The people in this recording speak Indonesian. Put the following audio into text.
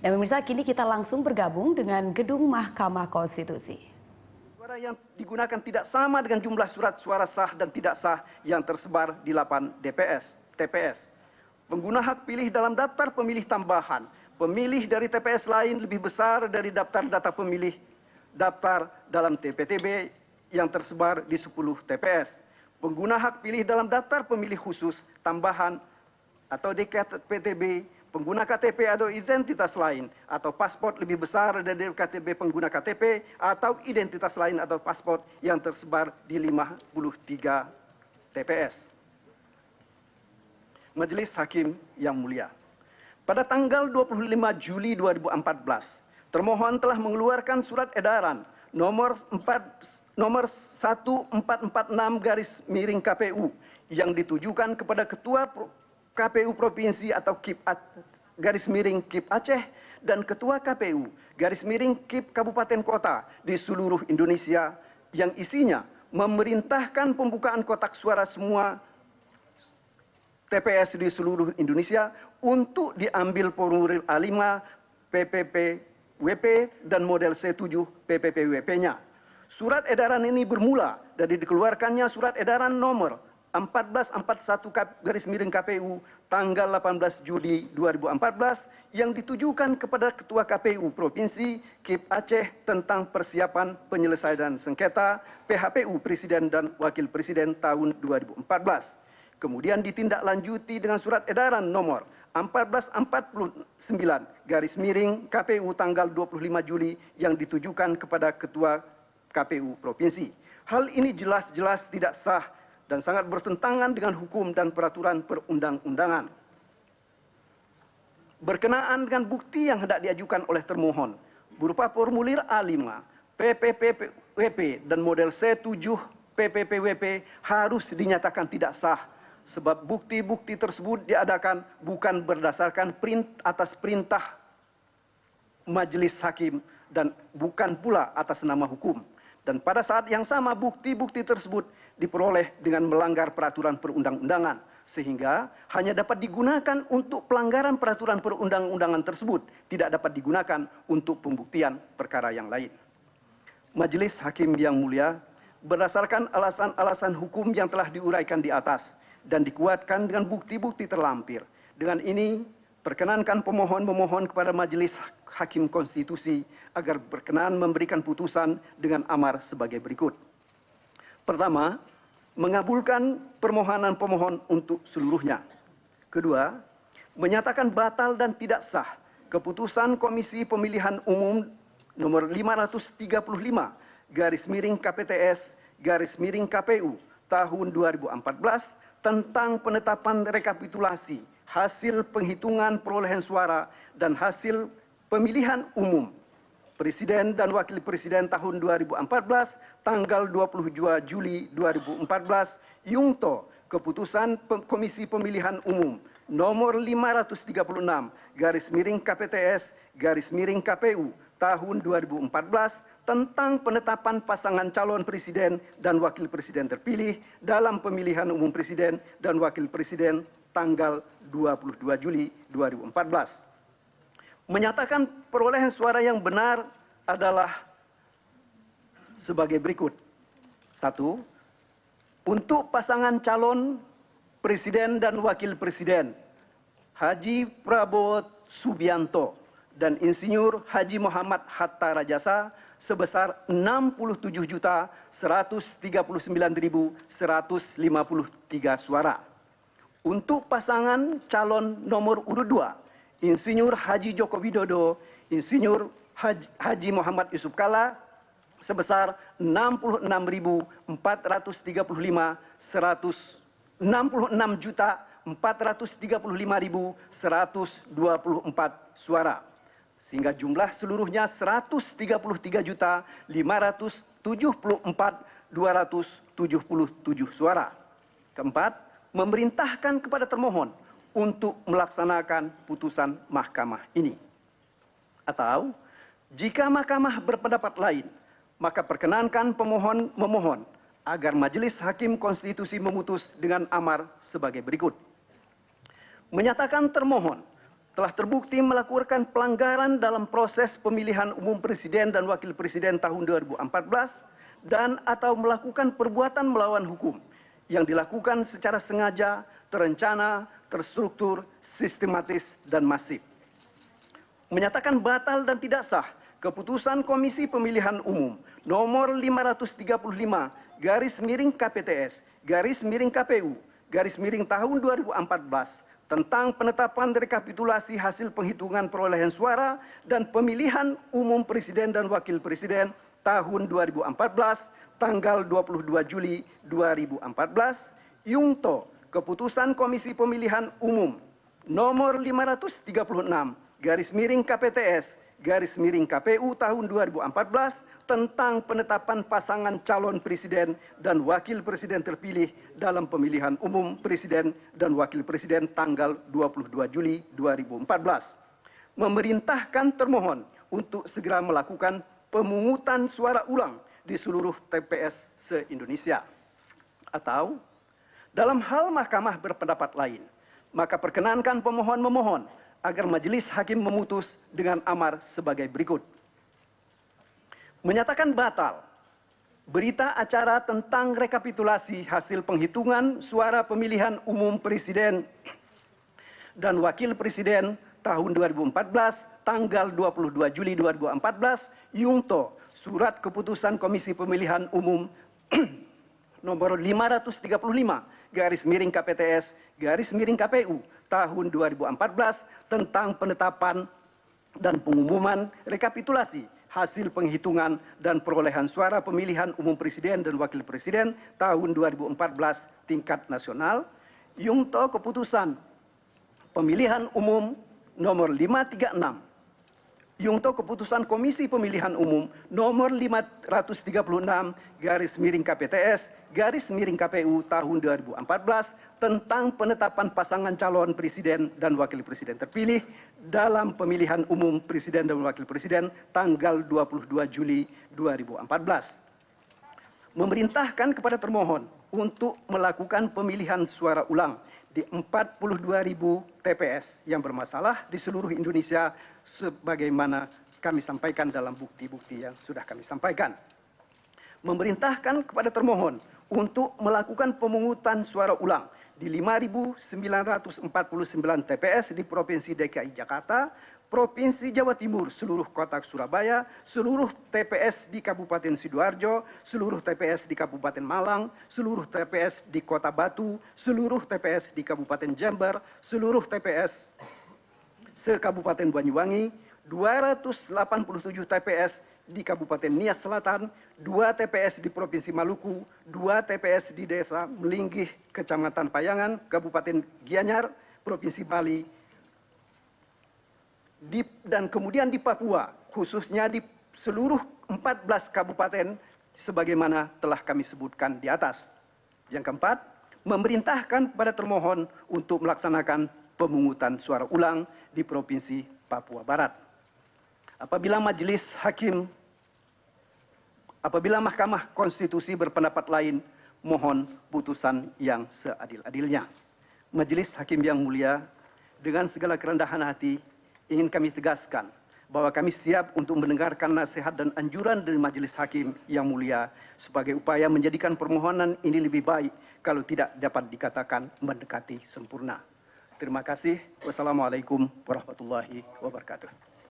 Dan pemirsa, kini kita langsung bergabung dengan Gedung Mahkamah Konstitusi. Suara yang digunakan tidak sama dengan jumlah surat suara sah dan tidak sah yang tersebar di 8 TPS. Pengguna hak pilih dalam daftar pemilih tambahan, pemilih dari TPS lain lebih besar dari daftar data pemilih daftar dalam TPTB yang tersebar di 10 TPS. Pengguna hak pilih dalam daftar pemilih khusus tambahan atau DKPTB, pengguna KTP atau identitas lain atau paspor lebih besar dari KTP pengguna KTP atau identitas lain atau paspor yang tersebar di 53 TPS. Majelis Hakim yang mulia, pada tanggal 25 Juli 2014, termohon telah mengeluarkan surat edaran nomor 1446/KPU yang ditujukan kepada Ketua KPU Provinsi atau KIP Aceh dan Ketua KPU KIP Kabupaten Kota di seluruh Indonesia yang isinya memerintahkan pembukaan kotak suara semua TPS di seluruh Indonesia untuk diambil formulir A5 PPPWP dan model C7 PPPWP-nya. Surat edaran ini bermula dari dikeluarkannya surat edaran nomor 1441/KPU tanggal 18 Juli 2014 yang ditujukan kepada Ketua KPU Provinsi KIP Aceh tentang persiapan penyelesaian sengketa PHPU Presiden dan Wakil Presiden tahun 2014. Kemudian ditindaklanjuti dengan surat edaran nomor 1449/KPU tanggal 25 Juli yang ditujukan kepada Ketua KPU Provinsi. Hal ini jelas-jelas tidak sah dan sangat bertentangan dengan hukum dan peraturan perundang-undangan. Berkenaan dengan bukti yang hendak diajukan oleh termohon, berupa formulir A5, PPPWP dan model C7 PPPWP harus dinyatakan tidak sah, sebab bukti-bukti tersebut diadakan bukan berdasarkan atas perintah majelis hakim dan bukan pula atas nama hukum. Dan pada saat yang sama bukti-bukti tersebut diperoleh dengan melanggar peraturan perundang-undangan, sehingga hanya dapat digunakan untuk pelanggaran peraturan perundang-undangan tersebut, tidak dapat digunakan untuk pembuktian perkara yang lain. Majelis Hakim yang mulia, berdasarkan alasan-alasan hukum yang telah diuraikan di atas dan dikuatkan dengan bukti-bukti terlampir, dengan ini perkenankan pemohon memohon kepada Majelis Hakim Konstitusi agar berkenan memberikan putusan dengan amar sebagai berikut. Pertama, mengabulkan permohonan pemohon untuk seluruhnya. Kedua, menyatakan batal dan tidak sah keputusan Komisi Pemilihan Umum nomor 530/KPTS/KPU tahun 2014 tentang penetapan rekapitulasi hasil penghitungan perolehan suara dan hasil pemilihan umum Presiden dan Wakil Presiden tahun 2014 tanggal 22 Juli 2014 yungto keputusan Komisi Pemilihan Umum nomor 530/KPTS/KPU tahun 2014 tentang penetapan pasangan calon presiden dan wakil presiden terpilih dalam pemilihan umum presiden dan wakil presiden tanggal 22 Juli 2014. Menyatakan perolehan suara yang benar adalah sebagai berikut. 1. Untuk pasangan calon presiden dan wakil presiden Haji Prabowo Subianto dan Insinyur Haji Muhammad Hatta Rajasa sebesar 67.139.153 suara. Untuk pasangan calon nomor urut 2 Insinyur Haji Joko Widodo, Insinyur Haji Muhammad Yusuf Kalla sebesar 66.435.124 suara. Sehingga jumlah seluruhnya 133.574.277 suara. Keempat, memerintahkan kepada termohon untuk melaksanakan putusan mahkamah ini. Atau, jika mahkamah berpendapat lain, maka perkenankan pemohon memohon agar Majelis Hakim Konstitusi memutus dengan amar sebagai berikut. Menyatakan termohon telah terbukti melakukan pelanggaran dalam proses pemilihan umum presiden dan wakil presiden tahun 2014 dan atau melakukan perbuatan melawan hukum yang dilakukan secara sengaja, terencana, terstruktur, sistematis, dan masif. Menyatakan batal dan tidak sah keputusan Komisi Pemilihan Umum nomor 530/KPTS/KPU tahun 2014 tentang penetapan rekapitulasi hasil penghitungan perolehan suara dan pemilihan umum presiden dan wakil presiden tahun 2014 tanggal 22 Juli 2014, Yungto keputusan Komisi Pemilihan Umum nomor 530/KPTS/KPU tahun 2014 tentang penetapan pasangan calon presiden dan wakil presiden terpilih dalam pemilihan umum presiden dan wakil presiden tanggal 22 Juli 2014. Memerintahkan termohon untuk segera melakukan pemungutan suara ulang di seluruh TPS se-Indonesia. Atau, dalam hal mahkamah berpendapat lain, maka perkenankan pemohon memohon agar majelis hakim memutus dengan amar sebagai berikut. Menyatakan batal berita acara tentang rekapitulasi hasil penghitungan suara pemilihan umum presiden dan wakil presiden tahun 2014 tanggal 22 Juli 2014, Yungto surat keputusan Komisi Pemilihan Umum nomor 535/KPTS/KPU tahun 2014 tentang penetapan dan pengumuman rekapitulasi hasil penghitungan dan perolehan suara pemilihan umum presiden dan wakil presiden tahun 2014 tingkat nasional. Yungto keputusan pemilihan umum nomor 536. Yungto keputusan Komisi Pemilihan Umum nomor 536/KPTS/KPU tahun 2014 tentang penetapan pasangan calon presiden dan wakil presiden terpilih dalam pemilihan umum presiden dan wakil presiden tanggal 22 Juli 2014. Memerintahkan kepada termohon untuk melakukan pemilihan suara ulang di 42.000 TPS yang bermasalah di seluruh Indonesia sebagaimana kami sampaikan dalam bukti-bukti yang sudah kami sampaikan. Memerintahkan kepada termohon untuk melakukan pemungutan suara ulang di 5.949 TPS di Provinsi DKI Jakarta, Provinsi Jawa Timur, seluruh kota Surabaya, seluruh TPS di Kabupaten Sidoarjo, seluruh TPS di Kabupaten Malang, seluruh TPS di Kota Batu, seluruh TPS di Kabupaten Jember, seluruh TPS se-Kabupaten Banyuwangi, 287 TPS di Kabupaten Nias Selatan, 2 TPS di Provinsi Maluku, 2 TPS di Desa Melinggih, Kecamatan Payangan, Kabupaten Gianyar, Provinsi Bali, dan kemudian di Papua, khususnya di seluruh 14 kabupaten sebagaimana telah kami sebutkan di atas. Yang keempat, memerintahkan kepada termohon untuk melaksanakan pemungutan suara ulang di Provinsi Papua Barat. Apabila Mahkamah Konstitusi berpendapat lain, mohon putusan yang seadil-adilnya. Majelis Hakim yang mulia, dengan segala kerendahan hati, ingin kami tegaskan bahwa kami siap untuk mendengarkan nasihat dan anjuran dari Majelis Hakim yang mulia sebagai upaya menjadikan permohonan ini lebih baik kalau tidak dapat dikatakan mendekati sempurna. Terima kasih. Wassalamualaikum warahmatullahi wabarakatuh.